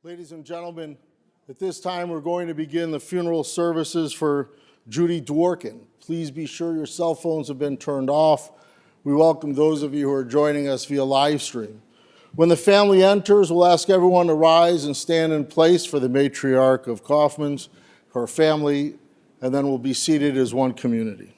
Ladies and gentlemen, at this time we're going to begin the funeral services for Judy Dworkin. Please be sure your cell phones have been turned off. We welcome those of you who are joining us via live stream. When the family enters, we'll ask everyone to rise and stand in place for the matriarch of Kaufman's, her family, and then we'll be seated as one community.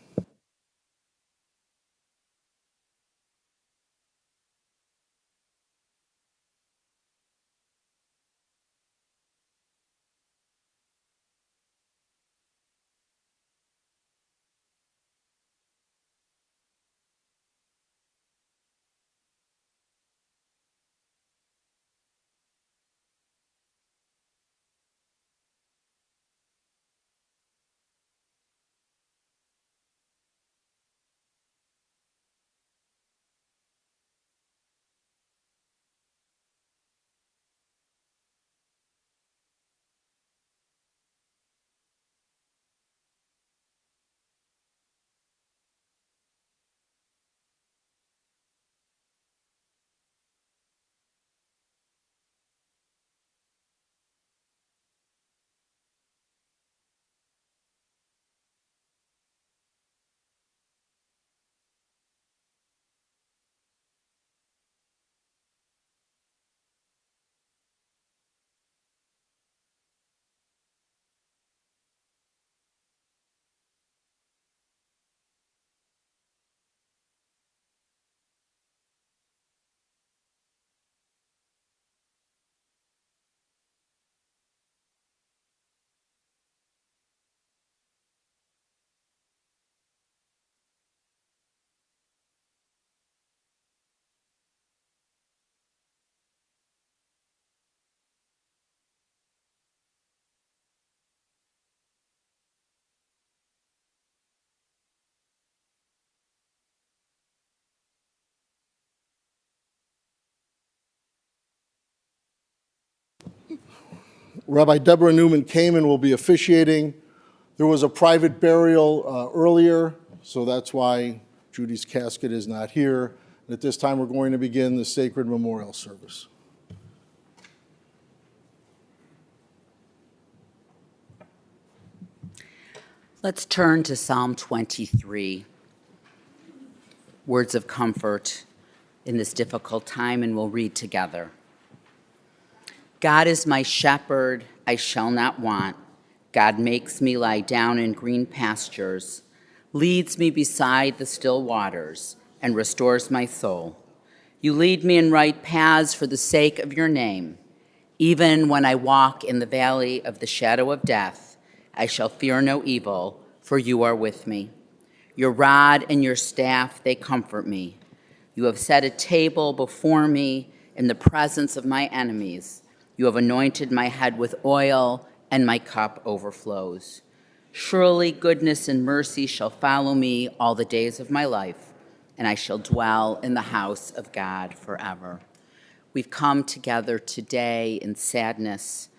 Rabbi Deborah Newman Kamen will be officiating. There was a private burial earlier, so that's why Judy's casket is not here. And at this time, we're going to begin the sacred memorial service. Let's turn to Psalm 23, words of comfort in this difficult time, and we'll read together. God is my shepherd, I shall not want. God makes me lie down in green pastures, leads me beside the still waters, and restores my soul. You lead me in right paths for the sake of your name. Even when I walk in the valley of the shadow of death, I shall fear no evil, for you are with me. Your rod and your staff, they comfort me. You have set a table before me in the presence of my enemies. You have anointed my head with oil, and my cup overflows. Surely goodness and mercy shall follow me all the days of my life, and I shall dwell in the house of God forever. We've come together today in sadness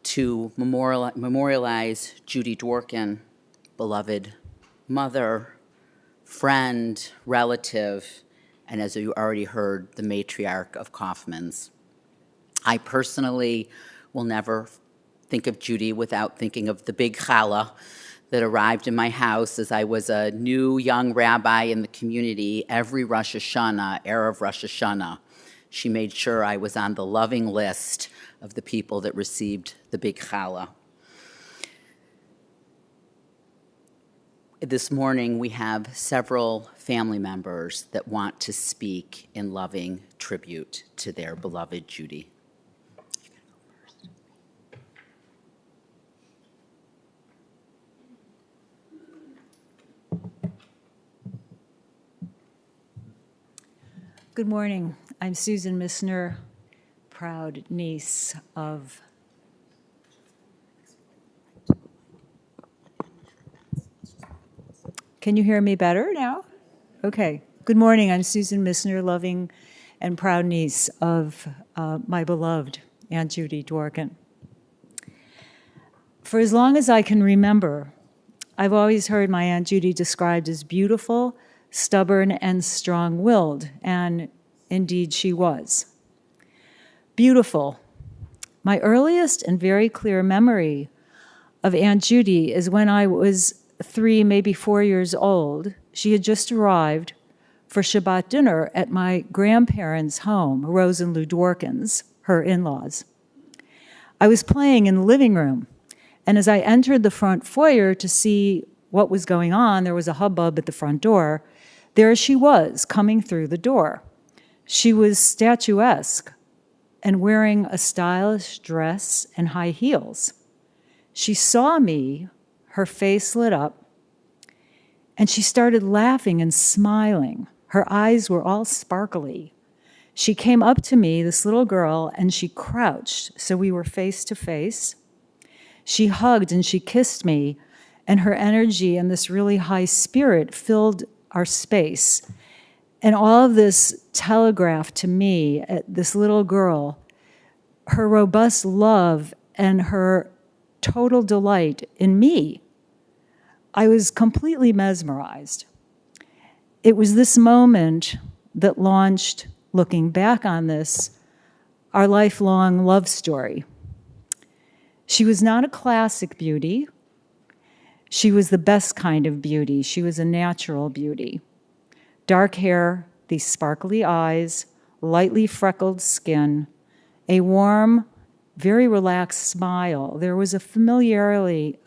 to memorialize Judy Dworkin, beloved mother, friend, relative, and as you already heard, the matriarch of Kaufman's. I personally will never think of Judy without thinking of the big challah that arrived in my house as I was a new young rabbi in the community. Every Rosh Hashanah, Erev Rosh Hashanah, she made sure I was on the loving list of the people that received the big challah. This morning, we have several family members that want to speak in loving tribute to their beloved Judy. Good morning. I'm Susan Missner, proud niece of... Can you hear me better now? Okay. Good morning. I'm Susan Missner, loving and proud niece of my beloved Aunt Judy Dworkin. For as long as I can remember, I've always heard my Aunt Judy described as beautiful, stubborn, and strong-willed, and indeed she was. Beautiful, My earliest and very clear memory of Aunt Judy is when I was 3, maybe 4 years old. She had just arrived for Shabbat dinner at my grandparents' home, Rose and Lou Dworkins, her in-laws. I was playing in the living room, and as I entered the front foyer to see what was going on, there was a hubbub at the front door. There she was, coming through the door. She was statuesque and wearing a stylish dress and high heels. She saw me, her face lit up, and she started laughing and smiling. Her eyes were all sparkly. She came up to me, this little girl, and she crouched, so we were face to face. She hugged and she kissed me, and her energy and this really high spirit filled our space. And all of this telegraphed to me, this little girl, her robust love and her total delight in me. I was completely mesmerized. It was this moment that launched, looking back on this, our lifelong love story. She was not a classic beauty. She was the best kind of beauty. She was a natural beauty. Dark hair, these sparkly eyes, lightly freckled skin, a warm, very relaxed smile. There was a familiarity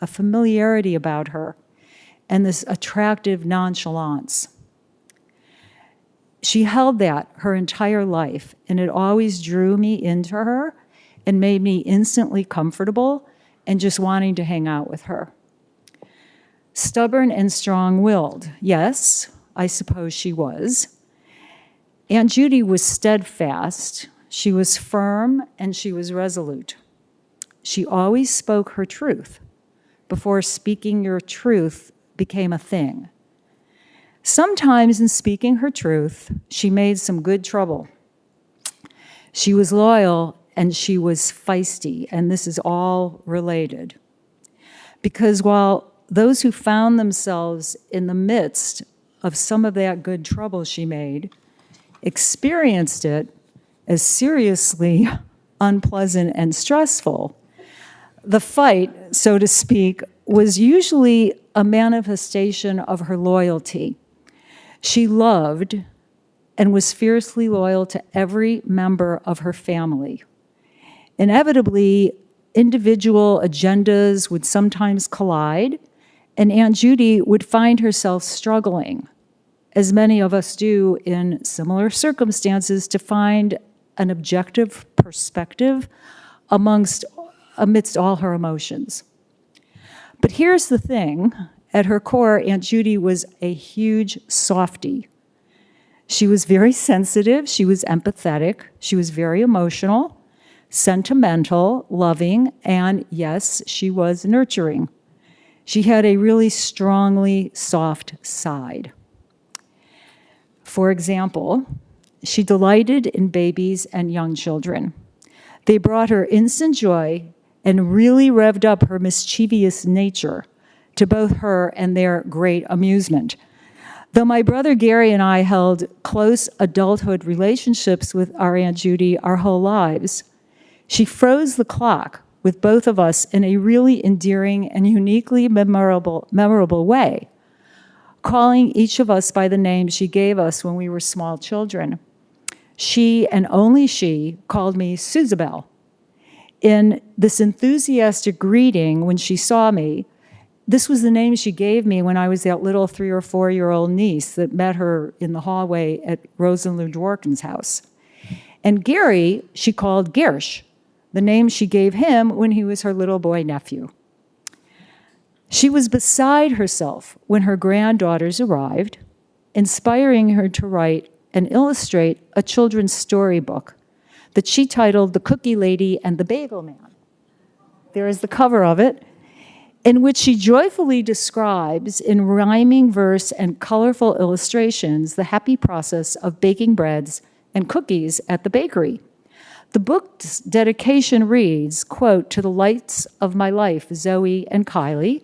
about her, and this attractive nonchalance. She held that her entire life, and it always drew me into her and made me instantly comfortable and just wanting to hang out with her. Stubborn and strong-willed, yes, I suppose she was. Aunt Judy was steadfast, she was firm, and she was resolute. She always spoke her truth before speaking your truth became a thing. Sometimes in speaking her truth, she made some good trouble. She was loyal and she was feisty, and this is all related. Because while those who found themselves in the midst of some of that good trouble she made experienced it as seriously unpleasant and stressful, the fight, so to speak, was usually a manifestation of her loyalty. She loved and was fiercely loyal to every member of her family. Inevitably, individual agendas would sometimes collide, and Aunt Judy would find herself struggling, as many of us do in similar circumstances, to find an objective perspective amidst all her emotions. But here's the thing. At her core, Aunt Judy was a huge softie. She was very sensitive, she was empathetic, she was very emotional, sentimental, loving, and yes, she was nurturing. She had a really strongly soft side. For example, she delighted in babies and young children. They brought her instant joy and really revved up her mischievous nature to both her and their great amusement. Though my brother Gary and I held close adulthood relationships with our Aunt Judy our whole lives, she froze the clock with both of us in a really endearing and uniquely memorable way, calling each of us by the name she gave us when we were small children. She, and only she, called me Susabelle. In this enthusiastic greeting when she saw me, this was the name she gave me when I was that little 3 or 4-year-old niece that met her in the hallway at Rose and Lou Dworkin's house. And Gary, she called Gersh, the name she gave him when he was her little boy nephew. She was beside herself when her granddaughters arrived, inspiring her to write and illustrate a children's storybook that she titled The Cookie Lady and the Bagel Man. There is the cover of it, in which she joyfully describes in rhyming verse and colorful illustrations the happy process of baking breads and cookies at the bakery. The book's dedication reads, quote, "To the lights of my life, Zoey and Kylie."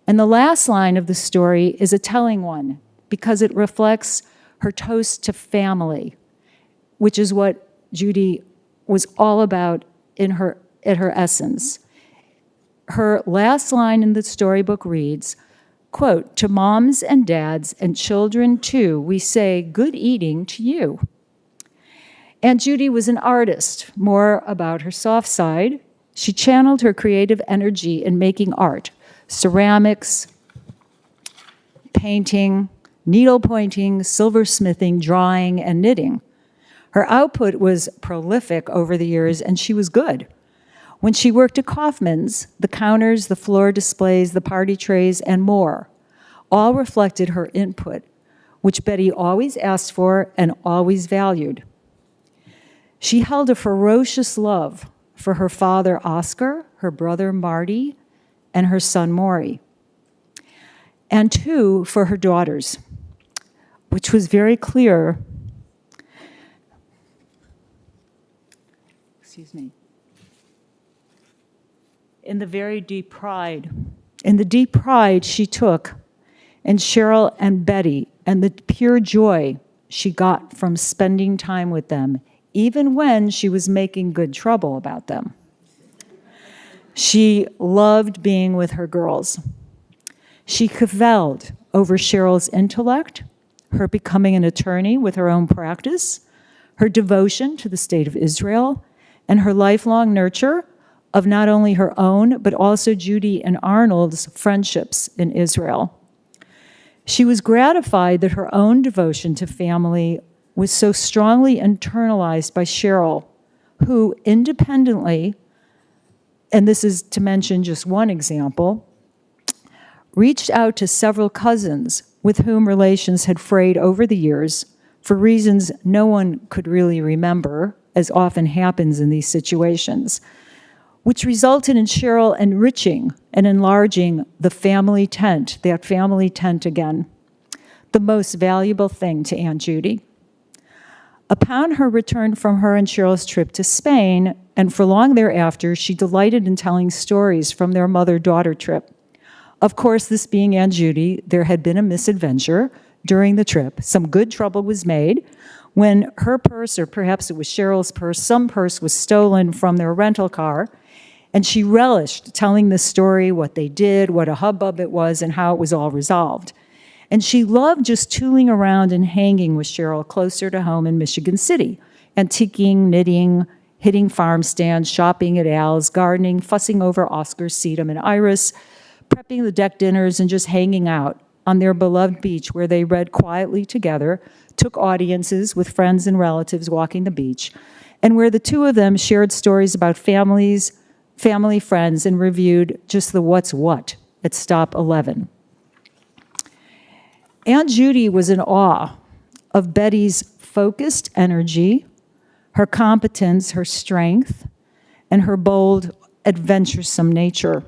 And the last line of the story is a telling one because it reflects her toast to family, which is what Judy was all about in her at her essence. Her last line in the storybook reads, quote, "To moms and dads and children too, we say good eating to you." Aunt Judy was an artist. More about her soft side. She channeled her creative energy in making art, ceramics, painting, needlepointing, silversmithing, drawing, and knitting. Her output was prolific over the years, and she was good. When she worked at Kaufman's, the counters, the floor displays, the party trays, and more all reflected her input, which Bette always asked for and always valued. She held a ferocious love for her father, Oscar, her brother, Marty, and her son, Maury, and two, for her daughters, which was very clear. Excuse me. In the deep pride she took in Sheryl and Bette, and the pure joy she got from spending time with them, even when she was making good trouble about them. She loved being with her girls. She cavilled over Sheryl's intellect, her becoming an attorney with her own practice, her devotion to the state of Israel, and her lifelong nurture of not only her own, but also Judy and Arnold's friendships in Israel. She was gratified that her own devotion to family was so strongly internalized by Sheryl, who independently, and this is to mention just one example, reached out to several cousins with whom relations had frayed over the years for reasons no one could really remember, as often happens in these situations, which resulted in Sheryl enriching and enlarging the family tent, that family tent again, the most valuable thing to Aunt Judy. Upon her return from her and Sheryl's trip to Spain, and for long thereafter, she delighted in telling stories from their mother-daughter trip. Of course, this being Aunt Judy, there had been a misadventure during the trip. Some good trouble was made when her purse, or perhaps it was Sheryl's purse, some purse was stolen from their rental car, and she relished telling the story, what they did, what a hubbub it was, and how it was all resolved. And she loved just tooling around and hanging with Sheryl closer to home in Michigan City, antiquing, knitting, hitting farm stands, shopping at Al's, gardening, fussing over Oscar, Sedum, and Iris, prepping the deck dinners, and just hanging out on their beloved beach where they read quietly together, took audiences with friends and relatives walking the beach, and where the two of them shared stories about families, family friends, and reviewed just the what's what at Stop 11. Aunt Judy was in awe of Bette's focused energy, her competence, her strength, and her bold, adventuresome nature.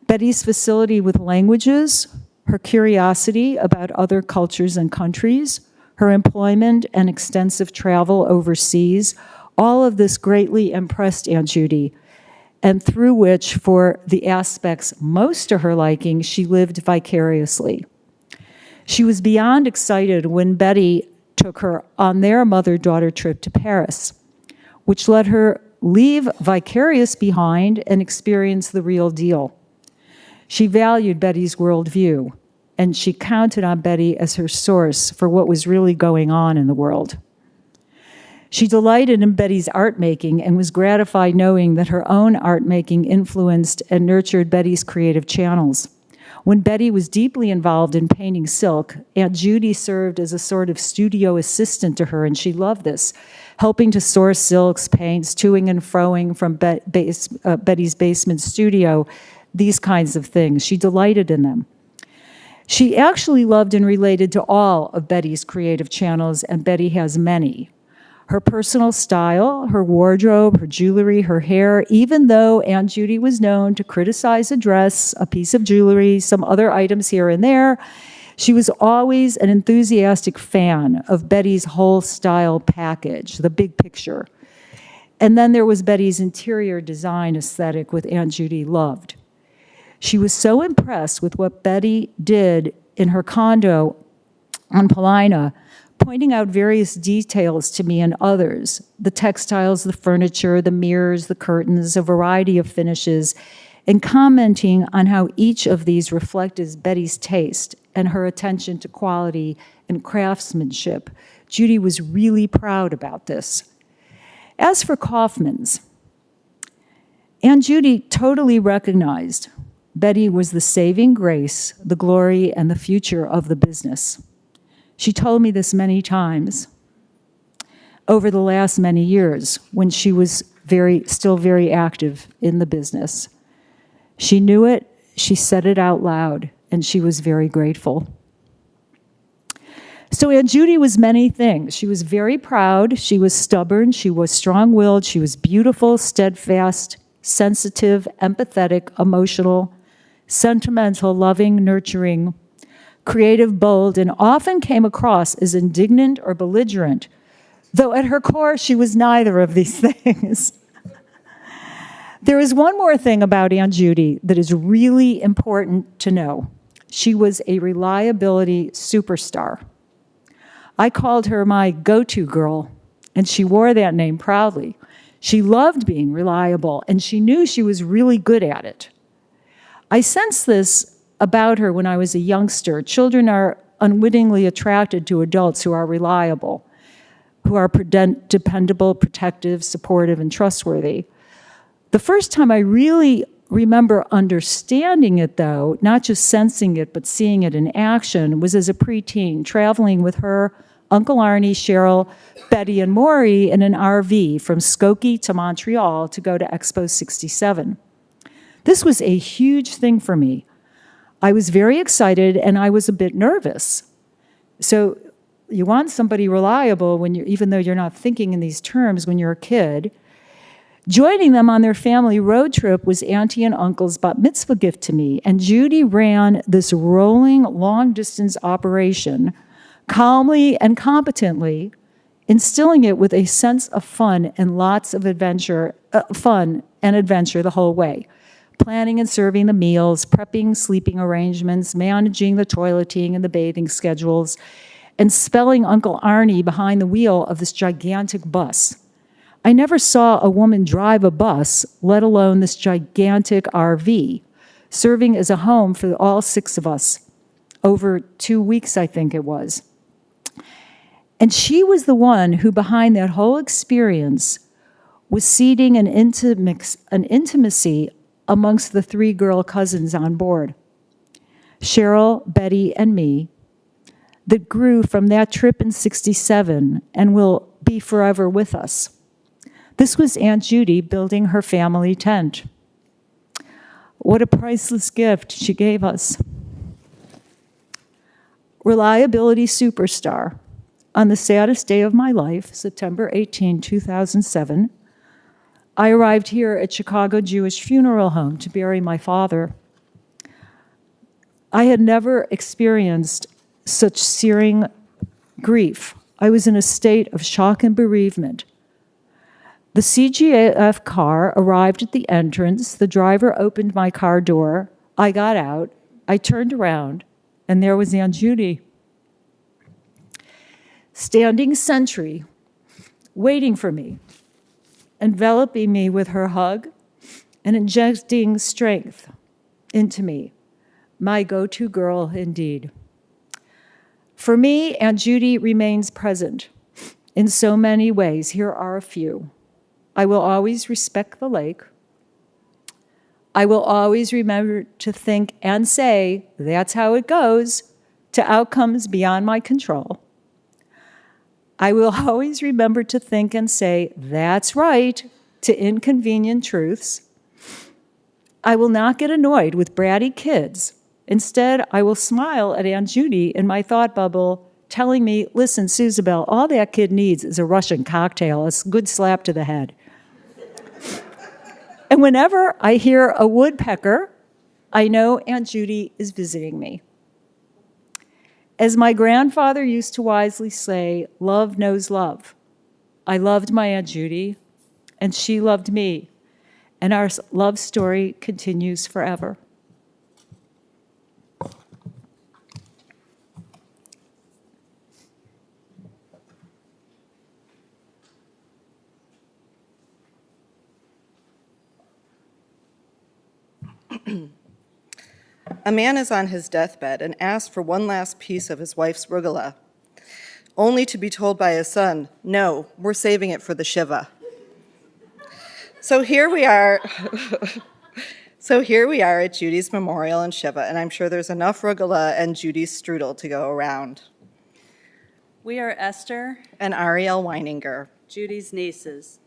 Bette's facility with languages, her curiosity about other cultures and countries, her employment and extensive travel overseas, all of this greatly impressed Aunt Judy, and through which, for the aspects most to her liking, she lived vicariously. She was beyond excited when Bette took her on their mother-daughter trip to Paris, which let her leave vicarious behind and experience the real deal. She valued Bette's worldview, and she counted on Bette as her source for what was really going on in the world. She delighted in Bette's art making and was gratified knowing that her own art making influenced and nurtured Bette's creative channels. When Bette was deeply involved in painting silk, Aunt Judy served as a sort of studio assistant to her, and she loved this, helping to source silks, paints, toing and froing from Bette's basement studio, these kinds of things. She delighted in them. She actually loved and related to all of Bette's creative channels, and Bette has many. Her personal style, her wardrobe, her jewelry, her hair, even though Aunt Judy was known to criticize a dress, a piece of jewelry, some other items here and there, she was always an enthusiastic fan of Bette's whole style package, the big picture. And then there was Bette's interior design aesthetic, which Aunt Judy loved. She was so impressed with what Bette did in her condo on Paulina, pointing out various details to me and others, the textiles, the furniture, the mirrors, the curtains, a variety of finishes, and commenting on how each of these reflected Betty's taste and her attention to quality and craftsmanship. Judy was really proud about this. As for Kaufman's, Aunt Judy totally recognized Betty was the saving grace, the glory, and the future of the business. She told me this many times over the last many years when she was still very active in the business. She knew it, she said it out loud, and she was very grateful. So Aunt Judy was many things. She was very proud, she was stubborn, she was strong-willed, she was beautiful, steadfast, sensitive, empathetic, emotional, sentimental, loving, nurturing, creative, bold, and often came across as indignant or belligerent, though at her core she was neither of these things. There is one more thing about Aunt Judy that is really important to know. She was a reliability superstar. I called her my go-to girl, and she wore that name proudly. She loved being reliable, and she knew she was really good at it. I sensed this about her when I was a youngster. Children are unwittingly attracted to adults who are reliable, who are dependable, protective, supportive, and trustworthy. The first time I really remember understanding it, though, not just sensing it, but seeing it in action, was as a preteen, traveling with her, Uncle Arnie, Sheryl, Bette, and Maury in an RV from Skokie to Montreal to go to Expo 67. This was a huge thing for me. I was very excited, and I was a bit nervous. So you want somebody reliable when even though you're not thinking in these terms when you're a kid. Joining them on their family road trip was Auntie and Uncle's bat mitzvah gift to me, and Judy ran this rolling long-distance operation calmly and competently, instilling it with a sense of fun and lots of adventure the whole way. Planning and serving the meals, prepping sleeping arrangements, managing the toileting and the bathing schedules, and spelling Uncle Arnie behind the wheel of this gigantic bus. I never saw a woman drive a bus, let alone this gigantic RV, serving as a home for all 6 of us over 2 weeks, I think it was. And she was the one who, behind that whole experience, was seeding an intimacy amongst the 3 girl cousins on board, Sheryl, Bette, and me, that grew from that trip in '67 and will be forever with us. This was Aunt Judy building her family tent. What a priceless gift she gave us. Reliability superstar. On the saddest day of my life, September 18, 2007, I arrived here at Chicago Jewish Funeral Home to bury my father. I had never experienced such searing grief. I was in a state of shock and bereavement. The CGF car arrived at the entrance. The driver opened my car door. I got out. I turned around, and there was Aunt Judy, standing sentry, waiting for me, enveloping me with her hug and injecting strength into me. My go-to girl, indeed. For me, Aunt Judy remains present in so many ways. Here are a few. I will always respect the lake. I will always remember to think and say, that's how it goes, to outcomes beyond my control. I will always remember to think and say, that's right, to inconvenient truths. I will not get annoyed with bratty kids. Instead, I will smile at Aunt Judy in my thought bubble, telling me, listen, Susabelle, all that kid needs is a Russian cocktail, a good slap to the head. And whenever I hear a woodpecker, I know Aunt Judy is visiting me. As my grandfather used to wisely say, love knows love. I loved my Aunt Judy, and she loved me, and our love story continues forever. A man is on his deathbed and asks for one last piece of his wife's rugula, only to be told by his son, "No, we're saving it for the Shiva." So here we are. Here we are at Judy's memorial in Shiva, and I'm sure there's enough rugula and Judy's strudel to go around. We are Esther, And Ariel Weininger. Judy's nieces.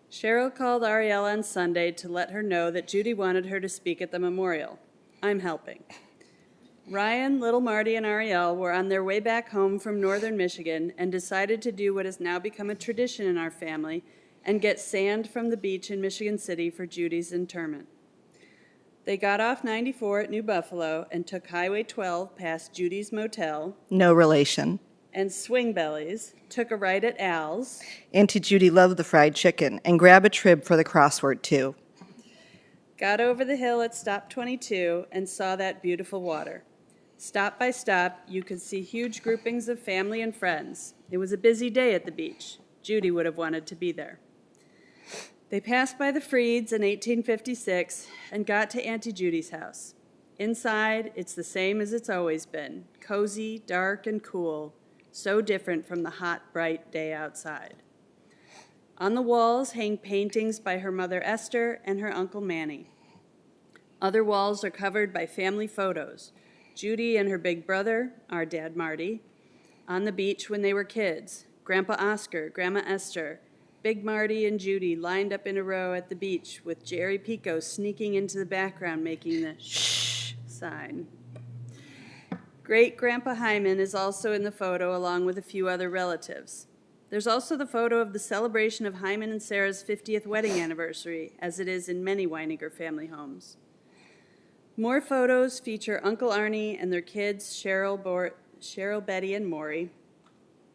Cheryl called Ariel on Sunday to let her know that Judy wanted her to speak at the memorial. I'm helping. Ryan, Little Marty, and Ariel were on their way back home from northern Michigan and decided to do what has now become a tradition in our family and get sand from the beach in Michigan City for Judy's interment. They got off 94 at New Buffalo and took Highway 12 past Judy's Motel No relation. and Swing Bellies, took a right at Al's, Auntie Judy loved the fried chicken, and grab a trib for the crossword, too. got over the hill at Stop 22 and saw that beautiful water. Stop by stop, you could see huge groupings of family and friends. It was a busy day at the beach. Judy would have wanted to be there. They passed by the Freeds in 1856 and got to Auntie Judy's house. Inside, it's the same as it's always been, cozy, dark, and cool, so different from the hot, bright day outside. On the walls hang paintings by her mother Esther and her uncle Manny. Other walls are covered by family photos. Judy and her big brother, our dad Marty, on the beach when they were kids. Grandpa Oscar, Grandma Esther, Big Marty and Judy lined up in a row at the beach with Jerry Pico sneaking into the background making the shh sign. Great Grandpa Hyman is also in the photo along with a few other relatives. There's also the photo of the celebration of Hyman and Sarah's 50th wedding anniversary, as it is in many Weininger family homes. More photos feature Uncle Arnie and their kids, Sheryl, Betty, and Maury,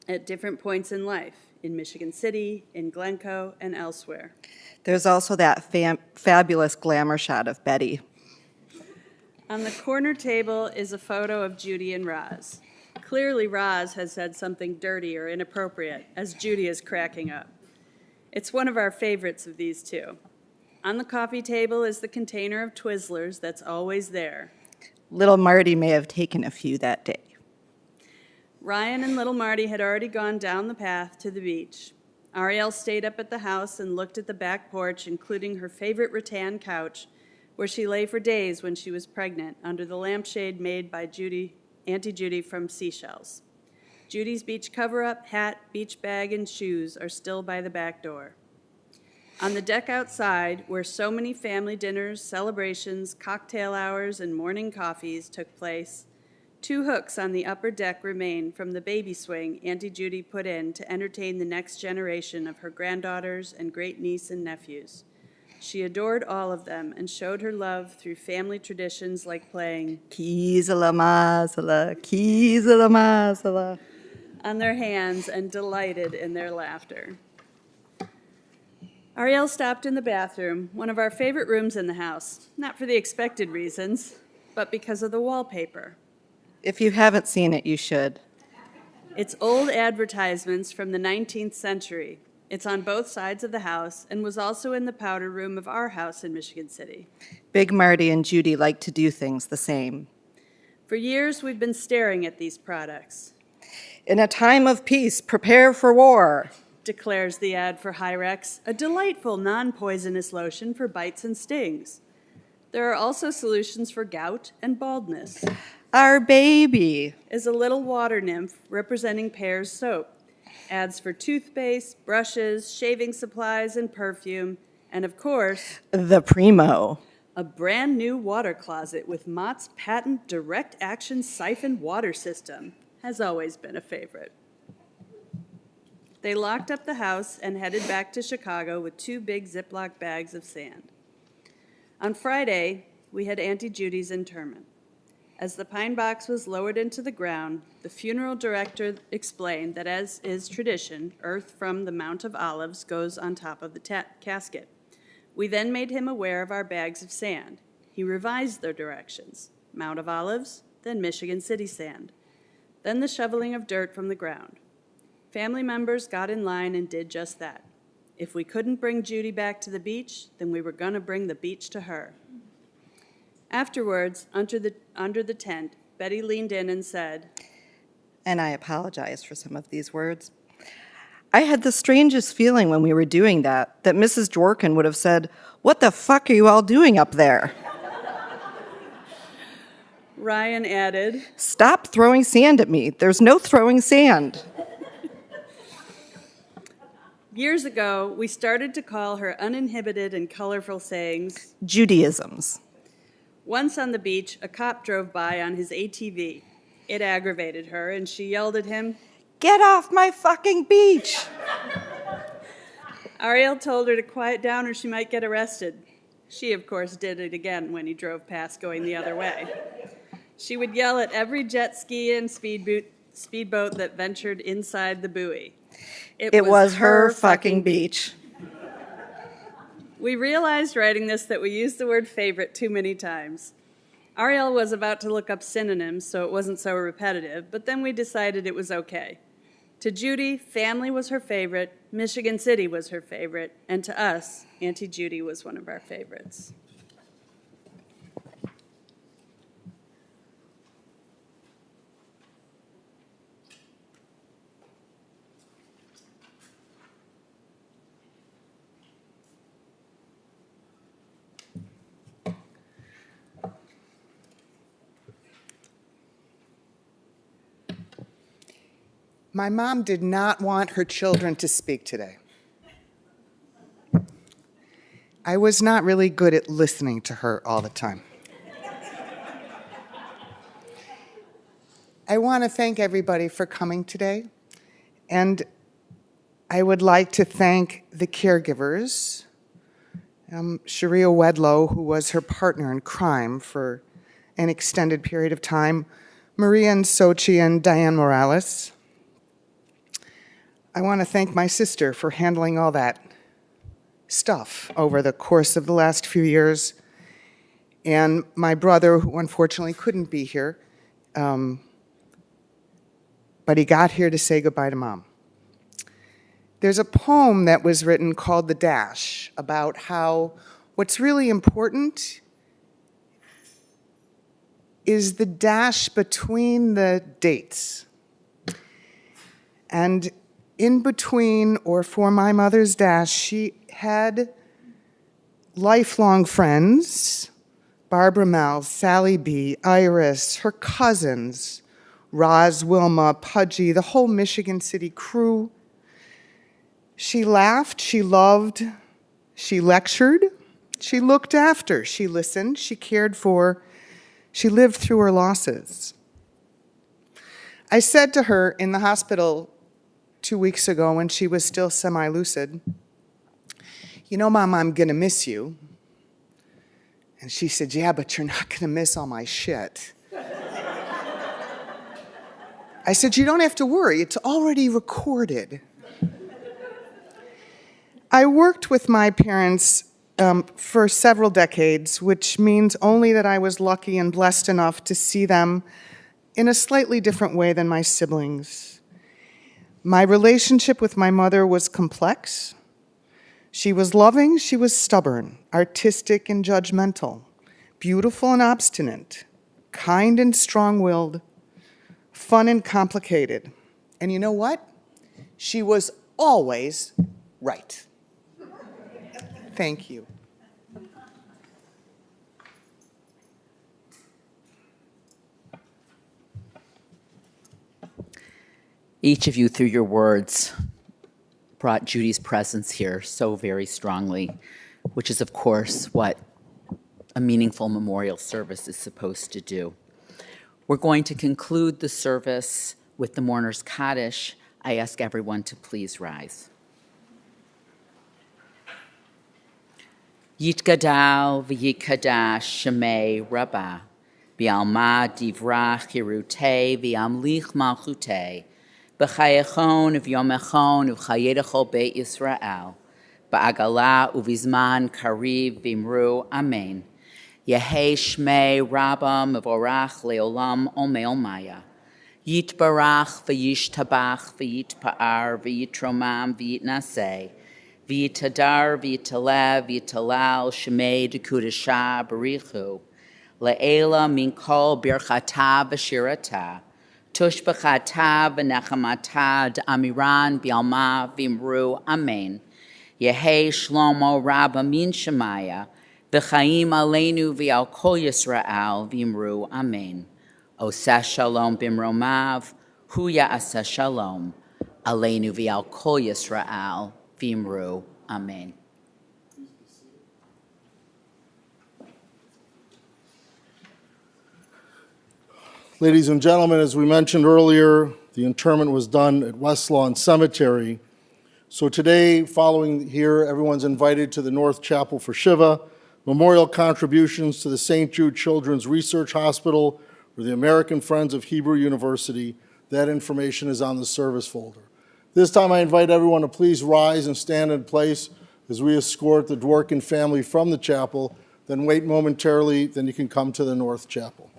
at different points in life, in Michigan City, in Glencoe, and elsewhere. There's also that fabulous glamour shot of Betty. On the corner table is a photo of Judy and Roz. Clearly, Roz has said something dirty or inappropriate, as Judy is cracking up. It's one of our favorites of these two. On the coffee table is the container of Twizzlers that's always there. Little Marty may have taken a few that day. Ryan and Little Marty had already gone down the path to the beach. Ariel stayed up at the house and looked at the back porch, including her favorite rattan couch, where she lay for days when she was pregnant, under the lampshade made by Auntie Judy from seashells. Judy's beach cover-up, hat, beach bag, and shoes are still by the back door. On the deck outside, where so many family dinners, celebrations, cocktail hours, and morning coffees took place, 2 hooks on the upper deck remain from the baby swing Auntie Judy put in to entertain the next generation of her granddaughters and great-niece and nephews. She adored all of them and showed her love through family traditions like playing Keys a la mazala, keys a la mazala. on their hands and delighted in their laughter. Ariel stopped in the bathroom, one of our favorite rooms in the house, not for the expected reasons, but because of the wallpaper. If you haven't seen it, you should. It's old advertisements from the 19th century. It's on both sides of the house and was also in the powder room of our house in Michigan City. Big Marty and Judy like to do things the same. For years, we've been staring at these products, In a time of peace, prepare for war. declares the ad for Hyrex, a delightful non-poisonous lotion for bites and stings. There are also solutions for gout and baldness. Our baby. Is a little water nymph representing Pear's soap. Ads for toothpaste, brushes, shaving supplies, and perfume, and of course, The primo. a brand new water closet with Mott's patent direct action siphon water system has always been a favorite. They locked up the house and headed back to Chicago with 2 big Ziploc bags of sand. On Friday, we had Auntie Judy's interment. As the pine box was lowered into the ground, the funeral director explained that, as is tradition, earth from the Mount of Olives goes on top of the casket. We then made him aware of our bags of sand. He revised their directions: Mount of Olives, then Michigan City sand, then the shoveling of dirt from the ground. Family members got in line and did just that. If we couldn't bring Judy back to the beach, then we were going to bring the beach to her. Afterwards, under the tent, Betty leaned in and said, and I apologize for some of these words, I had the strangest feeling when we were doing that Mrs. Dworkin would have said, "What the fuck are you all doing up there?" Ryan added, Stop throwing sand at me. There's no throwing sand. years ago, we started to call her uninhibited and colorful sayings. Judaisms. Once on the beach, a cop drove by on his ATV. It aggravated her, and she yelled at him, Get off my fucking beach. Ariel told her to quiet down or she might get arrested. She, of course, did it again when he drove past going the other way. She would yell at every jet ski and speedboat that ventured inside the buoy. It was her fucking beach. We realized writing this that we used the word favorite too many times. Ariel was about to look up synonyms so it wasn't so repetitive, but then we decided it was okay. To Judy, family was her favorite, Michigan City was her favorite, and to us, Auntie Judy was one of our favorites. My mom did not want her children to speak today. I was not really good at listening to her all the time. I want to thank everybody for coming today, and I would like to thank the caregivers, Sheryl Wedlow, who was her partner in crime for an extended period of time, Maria and Sochi and Diane Morales. I want to thank my sister for handling all that stuff over the course of the last few years, and my brother, who unfortunately couldn't be here, but he got here to say goodbye to Mom. There's a poem that was written called The Dash about how what's really important is the dash between the dates. And in between, or for my mother's dash, she had lifelong friends, Barbara Mel, Sally B., Iris, her cousins, Roz, Wilma, Pudgy, the whole Michigan City crew. She laughed, she loved, she lectured, she looked after, she listened, she cared for, she lived through her losses. I said to her in the hospital 2 weeks ago when she was still semi-lucid, you know, Mom, I'm gonna miss you. And she said, yeah, but you're not gonna miss all my shit. I said, you don't have to worry, it's already recorded. I worked with my parents for several decades, which means only that I was lucky and blessed enough to see them in a slightly different way than my siblings. My relationship with my mother was complex. She was loving, she was stubborn, artistic and judgmental, beautiful and obstinate, kind and strong-willed, fun and complicated. And you know what? She was always right. Thank you. Each of you, through your words, brought Judy's presence here so very strongly, which is, of course, what a meaningful memorial service is supposed to do. We're going to conclude the service with the mourner's Kaddish. I ask everyone to please rise. Yitgadal v'yikadash shemei rabbah, v'alma divrach hirutei v'amlich malchutei, b'chayechon v'yomechon v'chayedecho beit Yisrael, ba'agala uvizman kariv v'imru amen. Yehei shmei rabba mevorach leolam omei omaya. Yitbarach v'yishtabach v'yitpa'ar v'yitromam v'yitnaseh. V'yitadar v'yitalev v'yitalal shmei dekudasha barichu. Le'ela min kol birchata v'shirata. Tushbachata v'nechamata d'amiran bialma v'imru amen. Yehi shlomo rabba min shemaya. V'chaim aleinu v'al kol Yisrael v'imru amen. Oseh shalom bimromav, hu ya'aseh shalom. Aleinu v'al kol Yisrael v'imru amen. Ladies and gentlemen, as we mentioned earlier, the interment was done at West Lawn Cemetery. So today, following here, everyone's invited to the North Chapel for Shiva, memorial contributions to the St. Jude Children's Research Hospital or the American Friends of Hebrew University. That information is on the service folder. This time I invite everyone to please rise and stand in place as we escort the Dworkin family from the chapel, then wait momentarily, then you can come to the North Chapel.